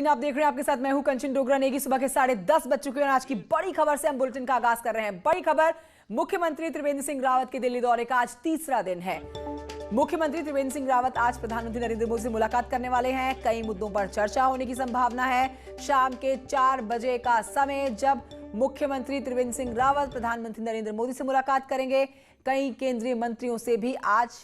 आप देख रहे हैं, आपके साथ मैं हूं कंचन डोगरा नेगी। सुबह के 10:30 बज चुके हैं और आज की बड़ी खबर से हम बुलेटिन का आगाज कर रहे हैं। बड़ी खबर, मुख्यमंत्री त्रिवेंद्र सिंह रावत के दिल्ली दौरे का आज तीसरा दिन है। मुख्यमंत्री त्रिवेंद्र सिंह रावत आज प्रधानमंत्री नरेंद्र मोदी से मुलाकात करने वाले हैं। कई मुद्दों पर चर्चा होने की संभावना है। शाम के 4 बजे का समय जब मुख्यमंत्री त्रिवेंद्र सिंह रावत प्रधानमंत्री नरेंद्र मोदी से मुलाकात करेंगे। कई केंद्रीय मंत्रियों से भी आज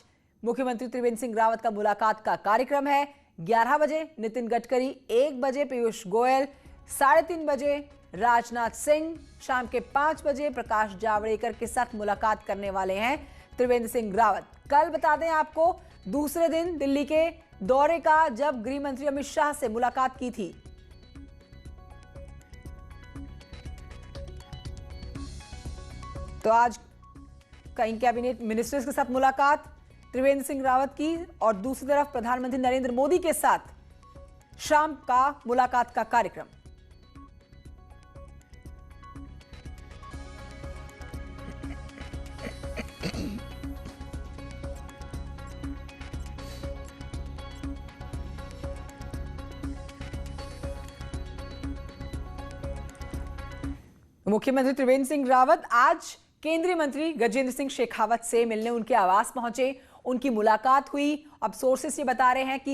मुख्यमंत्री त्रिवेंद्र सिंह रावत का मुलाकात का कार्यक्रम है। 11 बजे नितिन गडकरी, 1 बजे पीयूष गोयल, 3:30 बजे राजनाथ सिंह, शाम के 5 बजे प्रकाश जावड़ेकर के साथ मुलाकात करने वाले हैं त्रिवेंद्र सिंह रावत। कल बता दें आपको, दूसरे दिन दिल्ली के दौरे का जब गृह मंत्री अमित शाह से मुलाकात की थी। तो आज कई कैबिनेट मिनिस्टर्स के साथ मुलाकात त्रिवेंद्र सिंह रावत की, और दूसरी तरफ प्रधानमंत्री नरेंद्र मोदी के साथ शाम का मुलाकात का कार्यक्रम। मुख्यमंत्री त्रिवेंद्र सिंह रावत आज केंद्रीय मंत्री गजेंद्र सिंह शेखावत से मिलने उनके आवास पहुंचे। उनकी मुलाकात हुई। अब सोर्सेस ये बता रहे हैं कि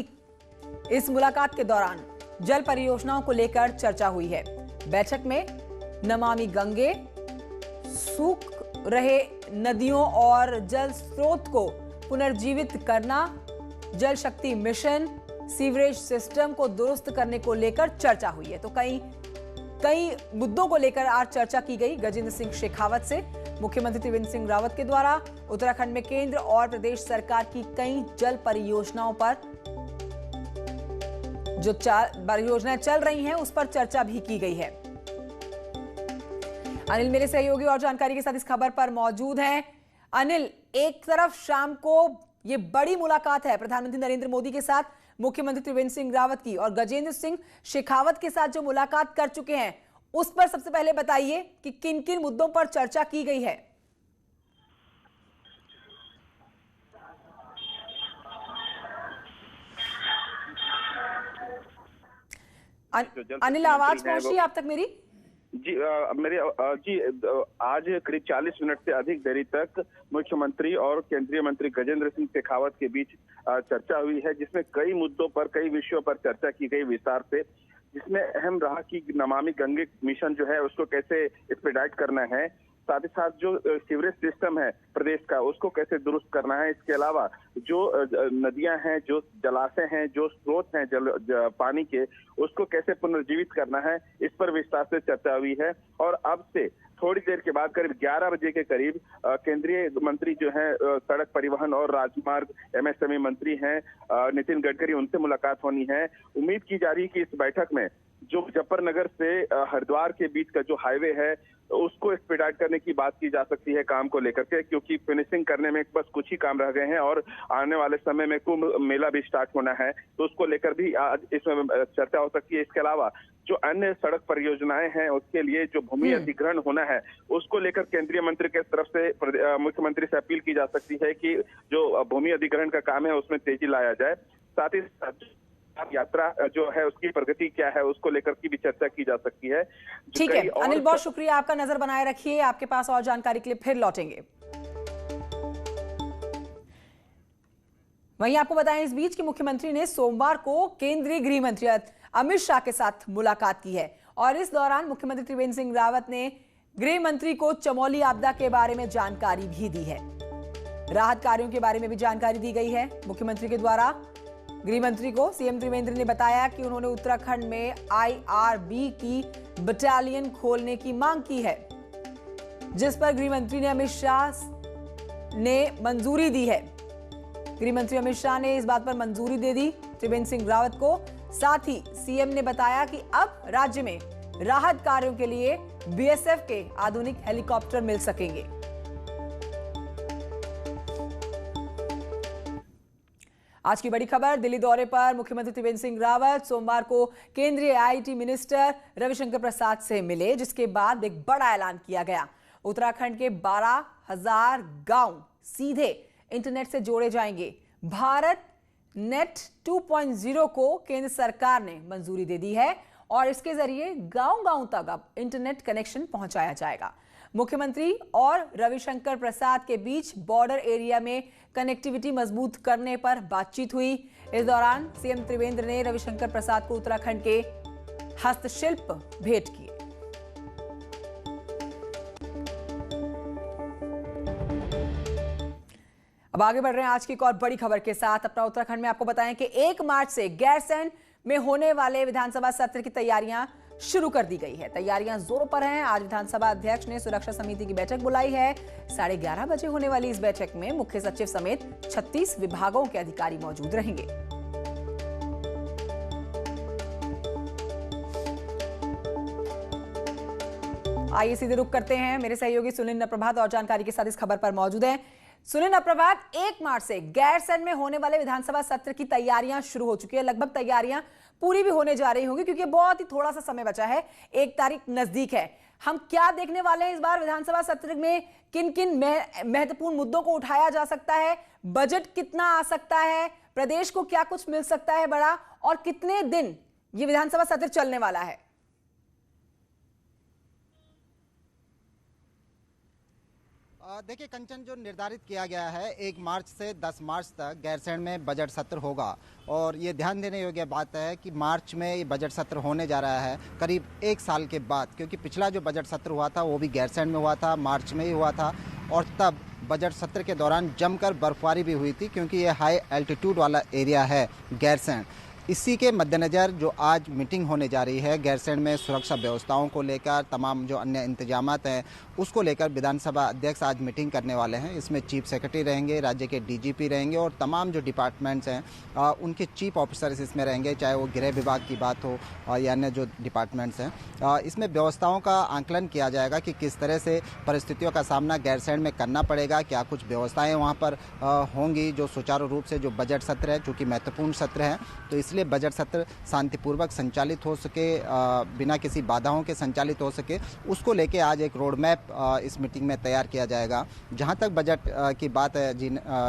इस मुलाकात के दौरान जल परियोजनाओं को लेकर चर्चा हुई है। बैठक में नमामि गंगे, सूख रहे नदियों और जल स्रोत को पुनर्जीवित करना, जल शक्ति मिशन, सीवरेज सिस्टम को दुरुस्त करने को लेकर चर्चा हुई है। तो कई मुद्दों को लेकर आज चर्चा की गई गजेंद्र सिंह शेखावत से। मुख्यमंत्री त्रिवेंद्र सिंह रावत के द्वारा उत्तराखंड में केंद्र और प्रदेश सरकार की कई जल परियोजनाओं पर जो परियोजनाएं चल रही हैं उस पर चर्चा भी की गई है। अनिल मेरे सहयोगी और जानकारी के साथ इस खबर पर मौजूद हैं। अनिल, एक तरफ शाम को ये बड़ी मुलाकात है प्रधानमंत्री नरेंद्र मोदी के साथ मुख्यमंत्री त्रिवेंद्र सिंह रावत की, और गजेंद्र सिंह शेखावत के साथ जो मुलाकात कर चुके हैं उस पर सबसे पहले बताइए कि किन किन मुद्दों पर चर्चा की गई है। अनिल, आवाज पहुंची आप तक मेरी? जी आज करीब 40 मिनट से अधिक देरी तक मुख्यमंत्री और केंद्रीय मंत्री गजेंद्र सिंह शेखावत के बीच चर्चा हुई है, जिसमें कई मुद्दों पर, कई विषयों पर चर्चा की गई विस्तार से, जिसमें अहम रहा कि नमामि गंगे मिशन जो है उसको कैसे एक्सपेडाइट करना है, साथ ही साथ जो सीवरेज सिस्टम है प्रदेश का उसको कैसे दुरुस्त करना है। इसके अलावा जो नदियां हैं, जो जलाशय हैं, जो स्रोत हैं पानी के, उसको कैसे पुनर्जीवित करना है, इस पर विस्तार से चर्चा हुई है। और अब से थोड़ी देर के बाद करीब 11 बजे के करीब केंद्रीय मंत्री जो हैं सड़क परिवहन और राजमार्ग एमएसएमई मंत्री हैं नितिन गडकरी, उनसे मुलाकात होनी है। उम्मीद की जा रही है कि इस बैठक में जो मुजफ्फरनगर से हरिद्वार के बीच का जो हाईवे है उसको एक्सपेडाइट करने की बात की जा सकती है काम को लेकर के, क्योंकि फिनिशिंग करने में बस कुछ ही काम रह गए हैं और आने वाले समय में कुंभ मेला भी स्टार्ट होना है, तो उसको लेकर भी आज इसमें चर्चा हो सकती है। इसके अलावा जो अन्य सड़क परियोजनाएं हैं उसके लिए जो भूमि अधिग्रहण होना है उसको लेकर केंद्रीय मंत्री के तरफ से मुख्यमंत्री से अपील की जा सकती है कि जो भूमि अधिग्रहण का काम है उसमें तेजी लाया जाए। साथ ही यात्रा जो है उसकी प्रगति क्या है उसको लेकर की भी चर्चा की जा सकती है। ठीक है अनिल, बहुत शुक्रिया, आपका नजर बनाए रखिए। आपके पास और जानकारी के लिए फिर लौटेंगे। वहीं आपको बताएं इस बीच कि मुख्यमंत्री ने सोमवार को केंद्रीय गृह मंत्री अमित शाह के साथ मुलाकात की है, और इस दौरान मुख्यमंत्री त्रिवेंद्र सिंह रावत ने गृह मंत्री को चमोली आपदा के बारे में जानकारी भी दी है। राहत कार्यों के बारे में भी जानकारी दी गई है। मुख्यमंत्री के द्वारा गृह मंत्री को सीएम त्रिवेंद्र ने बताया कि उन्होंने उत्तराखंड में आईआरबी की बटालियन खोलने की मांग की है, जिस पर गृह मंत्री ने अमित शाह ने मंजूरी दी है। गृह मंत्री अमित शाह ने इस बात पर मंजूरी दे दी त्रिवेंद्र सिंह रावत को। साथ ही सीएम ने बताया कि अब राज्य में राहत कार्यों के लिए बीएसएफ के आधुनिक हेलीकॉप्टर मिल सकेंगे। आज की बड़ी खबर, दिल्ली दौरे पर मुख्यमंत्री त्रिवेंद्र सिंह रावत सोमवार को केंद्रीय आईटी मिनिस्टर रविशंकर प्रसाद से मिले, जिसके बाद एक बड़ा ऐलान किया गया। उत्तराखंड के 12,000 गांव सीधे इंटरनेट से जोड़े जाएंगे। भारत नेट 2.0 को केंद्र सरकार ने मंजूरी दे दी है और इसके जरिए गांव-गांव तक अब इंटरनेट कनेक्शन पहुंचाया जाएगा। मुख्यमंत्री और रविशंकर प्रसाद के बीच बॉर्डर एरिया में कनेक्टिविटी मजबूत करने पर बातचीत हुई। इस दौरान सीएम त्रिवेंद्र ने रविशंकर प्रसाद को उत्तराखंड के हस्तशिल्प भेंट किए। अब आगे बढ़ रहे हैं आज की एक और बड़ी खबर के साथ। अपना उत्तराखंड में आपको बताएं कि 1 मार्च से गैरसैंण में होने वाले विधानसभा सत्र की तैयारियां शुरू कर दी गई है। तैयारियां जोरों पर हैं। आज विधानसभा अध्यक्ष ने सुरक्षा समिति की बैठक बुलाई है। 11:30 बजे होने वाली इस बैठक में मुख्य सचिव समेत 36 विभागों के अधिकारी मौजूद रहेंगे। आइए सीधे रुख करते हैं। मेरे सहयोगी सुनील नप्रभात और जानकारी के साथ इस खबर पर मौजूद हैं। सुनील नप्रभात, 1 मार्च से गैरसैंण में होने वाले विधानसभा सत्र की तैयारियां शुरू हो चुकी है। लगभग तैयारियां पूरी भी होने जा रही होंगी क्योंकि बहुत ही थोड़ा सा समय बचा है, 1 तारीख नजदीक है। हम क्या देखने वाले हैं इस बार विधानसभा सत्र में? किन किन महत्वपूर्ण मुद्दों को उठाया जा सकता है? बजट कितना आ सकता है? प्रदेश को क्या कुछ मिल सकता है बड़ा? और कितने दिन ये विधानसभा सत्र चलने वाला है? देखिए कंचन, जो निर्धारित किया गया है 1 मार्च से 10 मार्च तक गैरसैंण में बजट सत्र होगा और ये ध्यान देने योग्य बात है कि मार्च में ये बजट सत्र होने जा रहा है करीब 1 साल के बाद, क्योंकि पिछला जो बजट सत्र हुआ था वो भी गैरसैंण में हुआ था, मार्च में ही हुआ था और तब बजट सत्र के दौरान जमकर बर्फबारी भी हुई थी क्योंकि ये हाई एल्टीट्यूड वाला एरिया है गैरसैंण। इसी के मद्देनज़र जो आज मीटिंग होने जा रही है गैरसैंण में सुरक्षा व्यवस्थाओं को लेकर, तमाम जो अन्य इंतजामात हैं उसको लेकर विधानसभा अध्यक्ष आज मीटिंग करने वाले हैं। इसमें चीफ सेक्रेटरी रहेंगे, राज्य के डीजीपी रहेंगे और तमाम जो डिपार्टमेंट्स हैं उनके चीफ ऑफिसर्स इसमें रहेंगे, चाहे वो गृह विभाग की बात हो या अन्य जो डिपार्टमेंट्स हैं। इसमें व्यवस्थाओं का आंकलन किया जाएगा कि किस तरह से परिस्थितियों का सामना गैरसैंण में करना पड़ेगा, क्या कुछ व्यवस्थाएँ वहाँ पर होंगी जो सुचारू रूप से जो बजट सत्र है, चूँकि महत्वपूर्ण सत्र है तो इसलिए बजट सत्र शांतिपूर्वक संचालित हो सके, बिना किसी बाधाओं के संचालित हो सके, उसको लेके आज एक रोड मैप इस मीटिंग में तैयार किया जाएगा। जहां तक बजट की बात है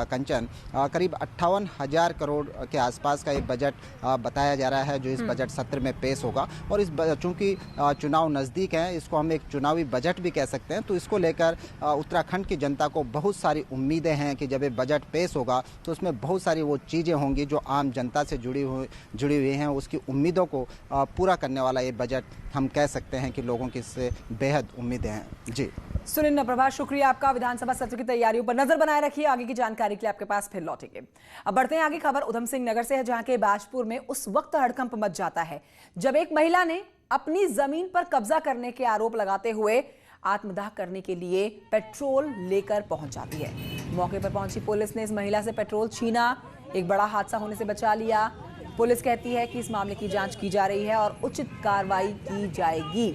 कंचन, करीब 58,000 करोड़ के आसपास का एक बजट बताया जा रहा है जो इस बजट सत्र में पेश होगा। और इस चूंकि चुनाव नज़दीक है, इसको हम एक चुनावी बजट भी कह सकते हैं, तो इसको लेकर उत्तराखंड की जनता को बहुत सारी उम्मीदें हैं कि जब ये बजट पेश होगा तो उसमें बहुत सारी वो चीज़ें होंगी जो आम जनता से जुड़ी हुई हैं। उसकी उम्मीदों को पूरा करने वाला ये बजट हम कह सकते हैं कि लोगों की इससे बेहद उम्मीदें हैं। जी सुनील नप्रभात, शुक्रिया आपका। विधानसभा सत्र की तैयारियों पर नजर बनाए रखिए। आगे की जानकारी के लिए आपके पास फिर लौटेंगे। अब बढ़ते हैं आगे। खबर उधम सिंह नगर से है जहां के बाजपुर में उस वक्त हड़कंप मच जाता है जब एक महिला ने अपनी जमीन पर कब्जा करने के आरोप लगाते हुए आत्मदाह करने के लिए पेट्रोल लेकर पहुंच जाती है। मौके पर पहुंची पुलिस ने इस महिला से पेट्रोल छीना, एक बड़ा हादसा होने से बचा लिया। पुलिस कहती है कि इस मामले की जांच की जा रही है और उचित कार्रवाई की जाएगी।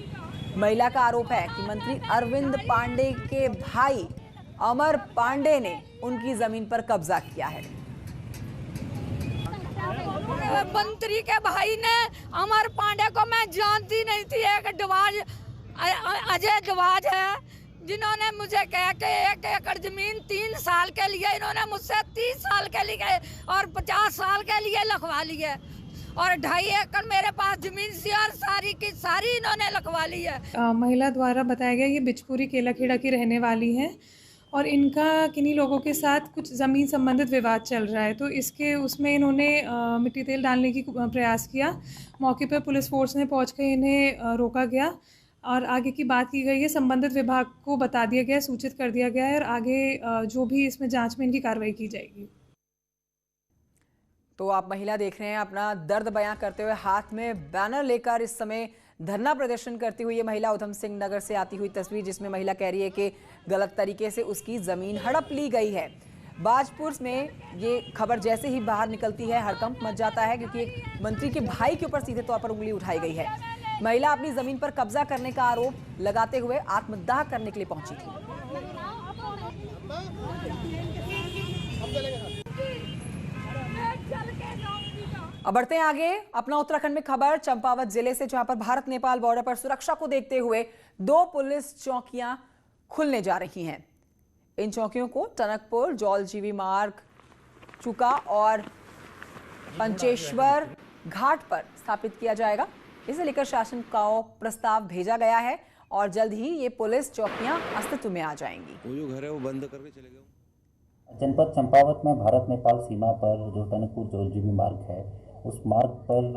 महिला का आरोप है कि मंत्री अरविंद पांडे के भाई अमर पांडे ने उनकी जमीन पर कब्जा किया है। मंत्री के भाई ने अमर पांडे को मैं जानती नहीं थी, एक डवाज अजय डवाज है जिन्होंने मुझे कहा कि 1 एकड़ जमीन 3 साल के लिए इन्होंने मुझसे 30 साल के लिए और 50 साल के लिए लिखवा ली है और 2.5 एकड़ मेरे पास जमीन थी और सारी की सारी इन्होंने लिखवा ली है। महिला द्वारा बताया गया ये बिचपुरी केलाखेड़ा की रहने वाली है और इनका किन्हीं लोगों के साथ कुछ ज़मीन संबंधित विवाद चल रहा है, तो इसके उसमें इन्होंने मिट्टी तेल डालने की प्रयास किया। मौके पर पुलिस फोर्स ने पहुँच कर इन्हें रोका गया और आगे की बात की गई है। संबंधित विभाग को बता दिया गया, सूचित कर दिया गया है और आगे जो भी इसमें जांच में इनकी कार्रवाई की जाएगी। तो आप महिला देख रहे हैं अपना दर्द बयां करते हुए, हाथ में बैनर लेकर इस समय धरना प्रदर्शन करती हुई ये महिला उधम सिंह नगर से आती हुई तस्वीर, जिसमें महिला कह रही है कि गलत तरीके से उसकी जमीन हड़प ली गई है। बाजपुर में ये खबर जैसे ही बाहर निकलती है हड़कंप मच जाता है क्योंकि एक मंत्री के भाई के ऊपर सीधे तौर पर उंगली उठाई गई है। महिला अपनी जमीन पर कब्जा करने का आरोप लगाते हुए आत्मदाह करने के लिए पहुंची थी। अब बढ़ते हैं आगे। अपना उत्तराखंड में खबर चंपावत जिले से, जहां पर भारत नेपाल बॉर्डर पर सुरक्षा को देखते हुए 2 पुलिस चौकियां खुलने जा रही हैं। इन चौकियों को टनकपुर, जौलजीवी मार्ग, चुका और पंचेश्वर घाट पर स्थापित किया जाएगा। इसे लेकर शासन को प्रस्ताव भेजा गया है और जल्द ही ये पुलिस चौकियां अस्तित्व में आ जाएंगी। वो जो घर है वो बंद करके चले गए। जनपद चंपावत में भारत नेपाल सीमा पर जो टनकपुर जोजीबी मार्ग है, उस मार्ग पर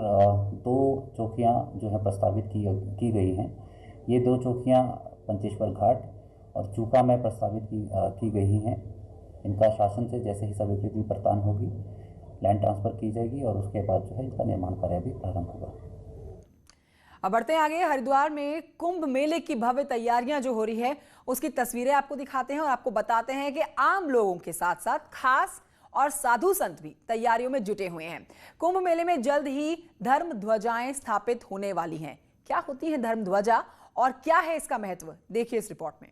2 चौकियां जो है प्रस्तावित की गई हैं। ये 2 चौकियां पंचेश्वर घाट और चूका में प्रस्तावित की गई हैं। इनका शासन से जैसे ही स्वीकृति प्रदान होगी, लैंड ट्रांसफर की जाएगी और उसके बाद जो है इनका निर्माण कार्य भी प्रारंभ होगा। अब बढ़ते हैं आगे। हरिद्वार में कुंभ मेले की भव्य तैयारियां जो हो रही है उसकी तस्वीरें आपको दिखाते हैं और आपको बताते हैं कि आम लोगों के साथ साथ खास और साधु संत भी तैयारियों में जुटे हुए हैं। कुंभ मेले में जल्द ही धर्म ध्वजाएं स्थापित होने वाली हैं। क्या होती है धर्म ध्वजा और क्या है इसका महत्व, देखिए इस रिपोर्ट में।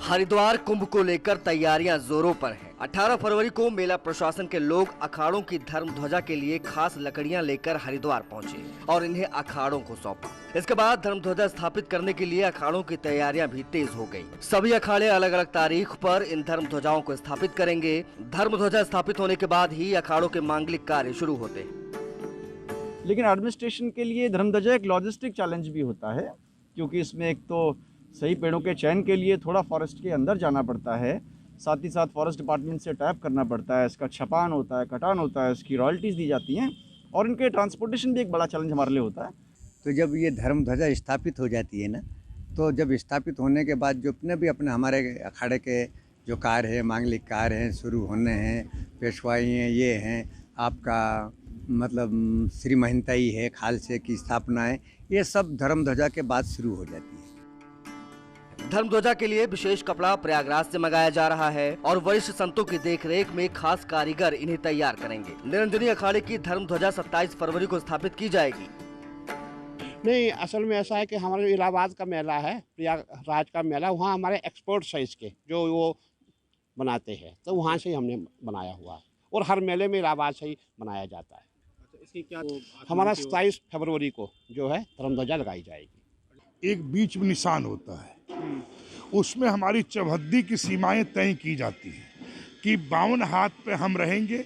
हरिद्वार कुंभ को लेकर तैयारियां जोरों पर हैं। 18 फरवरी को मेला प्रशासन के लोग अखाड़ों की धर्म ध्वजा के लिए खास लकड़ियां लेकर हरिद्वार पहुंचे और इन्हें अखाड़ों को सौंपा। इसके बाद धर्म ध्वजा स्थापित करने के लिए अखाड़ों की तैयारियां भी तेज हो गयी। सभी अखाड़े अलग अलग तारीख पर इन धर्म ध्वजाओं को स्थापित करेंगे। धर्म ध्वजा स्थापित होने के बाद ही अखाड़ों के मांगलिक कार्य शुरू होते हैं। लेकिन एडमिनिस्ट्रेशन के लिए धर्म ध्वजा एक लॉजिस्टिक चैलेंज भी होता है, क्योंकि इसमें एक तो सही पेड़ों के चयन के लिए थोड़ा फॉरेस्ट के अंदर जाना पड़ता है, साथ ही साथ फॉरेस्ट डिपार्टमेंट से टैप करना पड़ता है, इसका छपान होता है, कटान होता है, इसकी रॉयल्टीज़ दी जाती हैं और इनके ट्रांसपोर्टेशन भी एक बड़ा चैलेंज हमारे लिए होता है। तो जब ये धर्म ध्वजा स्थापित हो जाती है ना, तो जब स्थापित होने के बाद जो अपने हमारे अखाड़े के जो कार्य है, मांगलिक कार्य हैं, शुरू होने हैं, पेशवाई हैं, ये हैं, आपका मतलब श्री महंताई है, खालसे की स्थापना है, ये सब धर्म ध्वजा के बाद शुरू हो जाती है। धर्म ध्वजा के लिए विशेष कपड़ा प्रयागराज से मंगाया जा रहा है और वरिष्ठ संतों की देखरेख में खास कारीगर इन्हें तैयार करेंगे। निरंजनी अखाड़े की धर्म ध्वजा 27 फरवरी को स्थापित की जाएगी। नहीं, असल में ऐसा है कि हमारा जो इलाहाबाद का मेला है, प्रयागराज का मेला, वहाँ हमारे एक्सपोर्ट साइज के जो वो बनाते हैं, तो वहाँ से ही हमने बनाया हुआ है और हर मेले में इलाहाबाद से ही बनाया जाता है। इसकी क्या हमारा 27 फरवरी को जो है धर्म ध्वजा लगाई जाएगी। एक बीच में निशान होता है, उसमें हमारी चौहद्दी की सीमाएं तय की जाती हैं कि 52 हाथ पे हम रहेंगे।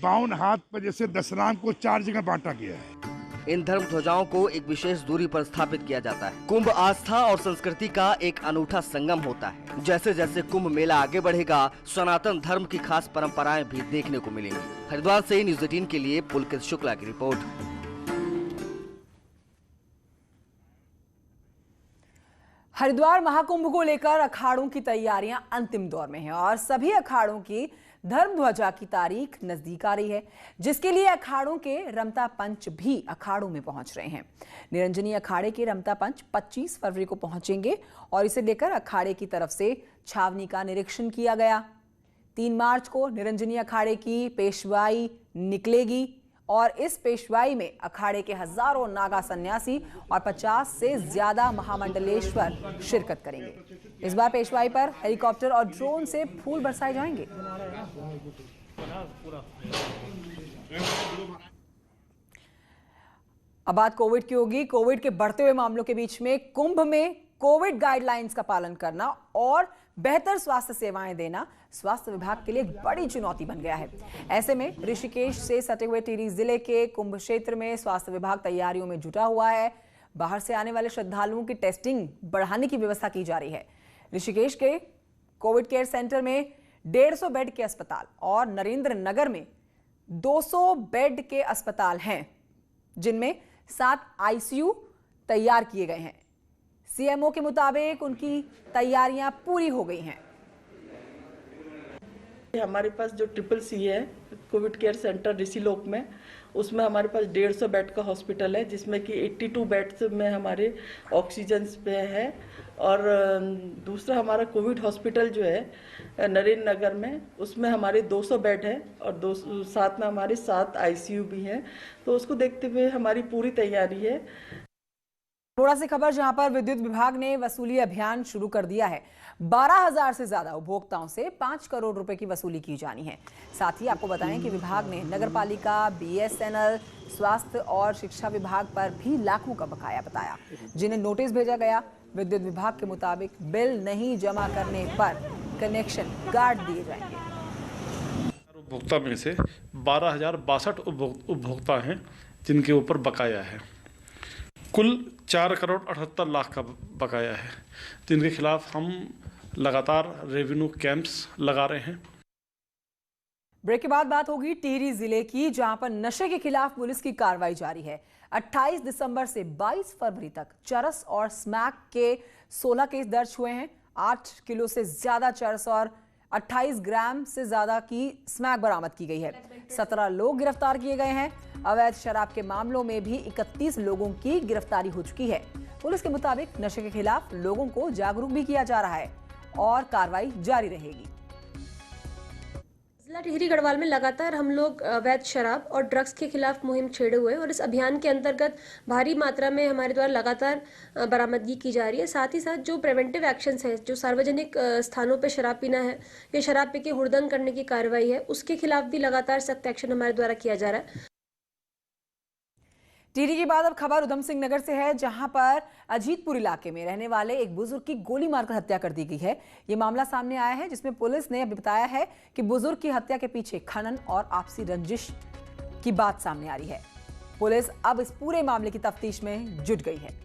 52 हाथ पर जैसे दशराम को 4 जगह बांटा गया है। इन धर्म ध्वजाओं को एक विशेष दूरी पर स्थापित किया जाता है। कुंभ आस्था और संस्कृति का एक अनूठा संगम होता है। जैसे जैसे कुंभ मेला आगे बढ़ेगा, सनातन धर्म की खास परंपराएं भी देखने को मिलेंगी। हरिद्वार से न्यूज़ 18 के लिए पुलकित शुक्ला की रिपोर्ट। हरिद्वार महाकुंभ को लेकर अखाड़ों की तैयारियां अंतिम दौर में हैं और सभी अखाड़ों की धर्म ध्वजा की तारीख नजदीक आ रही है, जिसके लिए अखाड़ों के रमता पंच भी अखाड़ों में पहुंच रहे हैं। निरंजनी अखाड़े के रमता पंच 25 फरवरी को पहुंचेंगे और इसे लेकर अखाड़े की तरफ से छावनी का निरीक्षण किया गया। 3 मार्च को निरंजनी अखाड़े की पेशवाई निकलेगी और इस पेशवाई में अखाड़े के हजारों नागा सन्यासी और 50 से ज्यादा महामंडलेश्वर शिरकत करेंगे। इस बार पेशवाई पर हेलीकॉप्टर और ड्रोन से फूल बरसाए जाएंगे। अब बात कोविड की होगी। कोविड के बढ़ते हुए मामलों के बीच में कुंभ में कोविड गाइडलाइंस का पालन करना और बेहतर स्वास्थ्य सेवाएं देना स्वास्थ्य विभाग के लिए एक बड़ी चुनौती बन गया है। ऐसे में ऋषिकेश से सटे हुए टिहरी जिले के कुंभ क्षेत्र में स्वास्थ्य विभाग तैयारियों में जुटा हुआ है। बाहर से आने वाले श्रद्धालुओं की टेस्टिंग बढ़ाने की व्यवस्था की जा रही है। ऋषिकेश के कोविड केयर सेंटर में 150 बेड के अस्पताल और नरेंद्र नगर में 200 बेड के अस्पताल हैं, जिनमें 7 आईसीयू तैयार किए गए हैं। सीएमओ के मुताबिक उनकी तैयारियां पूरी हो गई हैं। हमारे पास जो CCC है कोविड केयर सेंटर ऋषिलोक में, उसमें हमारे पास 150 बेड का हॉस्पिटल है, जिसमें कि 82 बेड्स में हमारे ऑक्सीजन पे है। और दूसरा हमारा कोविड हॉस्पिटल जो है नरेंद्र नगर में, उसमें हमारे 200 बेड है और साथ में हमारे 7 आईसीयू भी हैं। तो उसको देखते हुए हमारी पूरी तैयारी है। थोड़ा सी खबर जहां पर विद्युत विभाग ने वसूली अभियान शुरू कर दिया है। 12,000 से ज्यादा उपभोक्ताओं से 5 करोड़ रुपए की वसूली की जानी है। साथ ही आपको बताएं कि विभाग ने नगरपालिका, BSNL, स्वास्थ्य और शिक्षा विभाग पर भी लाखों का बकाया बताया, जिन्हें नोटिस भेजा गया। विद्युत विभाग के मुताबिक बिल नहीं जमा करने पर कनेक्शन काट दिए जाएंगे। उपभोक्ता में से 12,062 उपभोक्ता हैं जिनके ऊपर बकाया है। कुल 4,78,00,000 का बकाया है, जिनके खिलाफ हम लगातार रेवेन्यू कैंप्स लगा रहे हैं। ब्रेक के बाद बात होगी टिहरी जिले की, जहां पर नशे के खिलाफ पुलिस की कार्रवाई जारी है। 28 दिसंबर से 22 फरवरी तक चरस और स्मैक के 16 केस दर्ज हुए हैं। 8 किलो से ज्यादा चरस और 28 ग्राम से ज्यादा की स्मैक बरामद की गई है। 17 लोग गिरफ्तार किए गए हैं। अवैध शराब के मामलों में भी 31 लोगों की गिरफ्तारी हो चुकी है। पुलिस के मुताबिक नशे के खिलाफ लोगों को जागरूक भी किया जा रहा है और कार्रवाई जारी रहेगी। जिला टिहरी गढ़वाल में लगातार हम लोग अवैध शराब और ड्रग्स के खिलाफ मुहिम छेड़े हुए हैं और इस अभियान के अंतर्गत भारी मात्रा में हमारे द्वारा लगातार बरामदगी की जा रही है। साथ ही साथ जो प्रिवेंटिव एक्शंस हैं, जो सार्वजनिक स्थानों पे शराब पीना है या शराब पी के हुड़दंग करने की कार्रवाई है, उसके खिलाफ भी लगातार सख्त एक्शन हमारे द्वारा किया जा रहा है। टिहरी के बाद अब खबर उधम सिंह नगर से है, जहां पर अजीतपुर इलाके में रहने वाले एक बुजुर्ग की गोली मारकर हत्या कर दी गई है। ये मामला सामने आया है, जिसमें पुलिस ने अभी बताया है कि बुजुर्ग की हत्या के पीछे खनन और आपसी रंजिश की बात सामने आ रही है। पुलिस अब इस पूरे मामले की तफ्तीश में जुट गई है।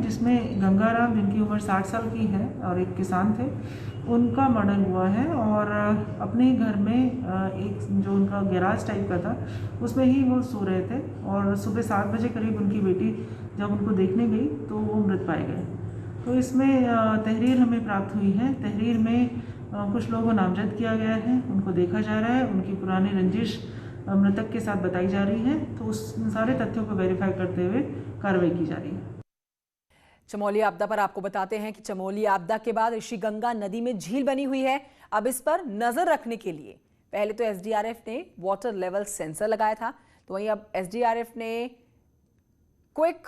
जिसमें गंगाराम, जिनकी उम्र 60 साल की है और एक किसान थे, उनका मर्डर हुआ है और अपने घर में एक जो उनका गैराज टाइप का था उसमें ही वो सो रहे थे और सुबह 7 बजे करीब उनकी बेटी जब उनको देखने गई तो वो मृत पाए गए। तो इसमें तहरीर हमें प्राप्त हुई है। तहरीर में कुछ लोगों को नामजद किया गया है, उनको देखा जा रहा है, उनकी पुरानी रंजिश मृतक के साथ बताई जा रही है। तो उस सारे तथ्यों को वेरीफाई करते हुए कार्रवाई की जा रही है। चमोली आपदा पर आपको बताते हैं कि चमोली आपदा के बाद ऋषिगंगा नदी में झील बनी हुई है। अब इस पर नजर रखने के लिए पहले तो एसडीआरएफ ने वाटर लेवल सेंसर लगाया था, तो वहीं अब एसडीआरएफ ने क्विक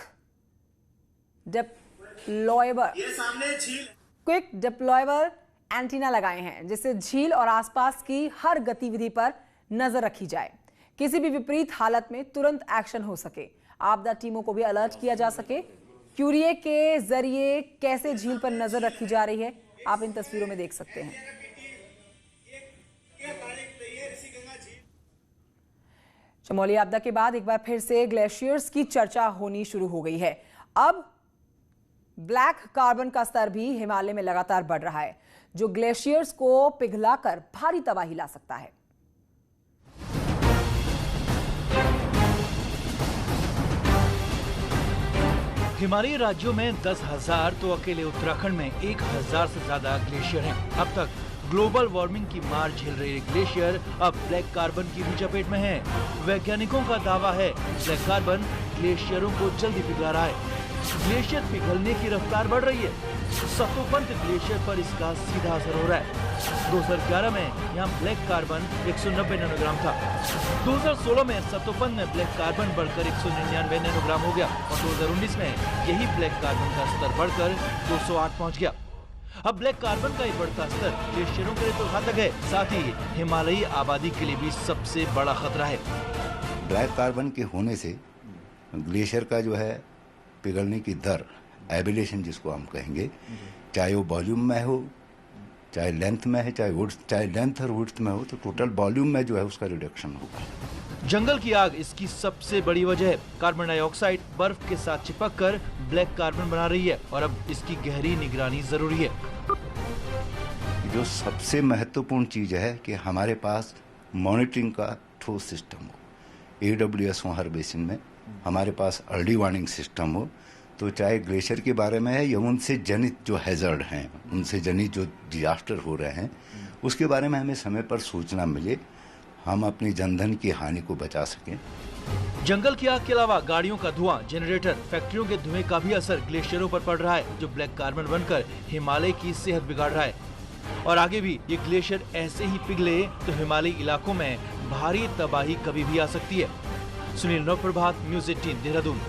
डिप्लॉयबल एंटीना लगाए हैं, जिससे झील और आसपास की हर गतिविधि पर नजर रखी जाए। किसी भी विपरीत हालत में तुरंत एक्शन हो सके, आपदा टीमों को भी अलर्ट किया जा सके। क्यूरिए के जरिए कैसे झील पर नजर रखी जा रही है, आप इन तस्वीरों में देख सकते हैं। चमोली आपदा के बाद एक बार फिर से ग्लेशियर्स की चर्चा होनी शुरू हो गई है। अब ब्लैक कार्बन का स्तर भी हिमालय में लगातार बढ़ रहा है, जो ग्लेशियर्स को पिघलाकर भारी तबाही ला सकता है। हिमालयी राज्यों में 10,000 तो अकेले उत्तराखंड में 1,000 से ज्यादा ग्लेशियर हैं। अब तक ग्लोबल वार्मिंग की मार झेल रहे ग्लेशियर अब ब्लैक कार्बन की भी चपेट में हैं। वैज्ञानिकों का दावा है ब्लैक कार्बन ग्लेशियरों को जल्दी पिघला रहा है। ग्लेशियर पिघलने की रफ्तार बढ़ रही है। सतोपंत ग्लेशियर पर इसका सीधा असर हो रहा है। 2011 में यहाँ ब्लैक कार्बन 190 नैनोग्राम था। 2016 में सतोपंत में ब्लैक कार्बन बढ़कर 199 नैनोग्राम हो गया और 2019 में यही ब्लैक कार्बन का स्तर बढ़कर 208 पहुँच गया। अब ब्लैक कार्बन का ये बढ़ता स्तर ग्लेशियरों के लिए तो घातक है, साथ ही हिमालयी आबादी के लिए भी सबसे बड़ा खतरा है। ब्लैक कार्बन के होने से ग्लेशियर का जो है पिघलने की दर, एबिलेशन जिसको हम कहेंगे, चाहे वो वॉल्यूम में हो, चाहे लेंथ में है, चाहे लेंथ और विड्थ में हो, तो टोटल वॉल्यूम में जो है उसका रिडक्शन होगा। जंगल की आग इसकी सबसे बड़ी वजह है। कार्बन डाइऑक्साइड बर्फ के साथ चिपककर ब्लैक कार्बन बना रही है और अब इसकी गहरी निगरानी जरूरी है। जो सबसे महत्वपूर्ण चीज है कि हमारे पास मॉनिटरिंग का ठोस सिस्टम हो। AWS हो हर बेसिन में, हमारे पास अर्ली वार्निंग सिस्टम हो, तो चाहे ग्लेशियर के बारे में है या उनसे जनित जो हैजर्ड हैं, उनसे जनित जो डिजास्टर हो रहे हैं, उसके बारे में हमें समय पर सूचना मिले, हम अपनी जनधन की हानि को बचा सकें। जंगल की आग के अलावा गाड़ियों का धुआं, जनरेटर, फैक्ट्रियों के धुएं का भी असर ग्लेशियरों पर पड़ रहा है, जो ब्लैक कार्बन बनकर हिमालय की सेहत बिगाड़ रहा है। और आगे भी ये ग्लेशियर ऐसे ही पिघले तो हिमालयी इलाकों में भारी तबाही कभी भी आ सकती है। सुनील नवप्रभात, न्यूज़ 18 देहरादून।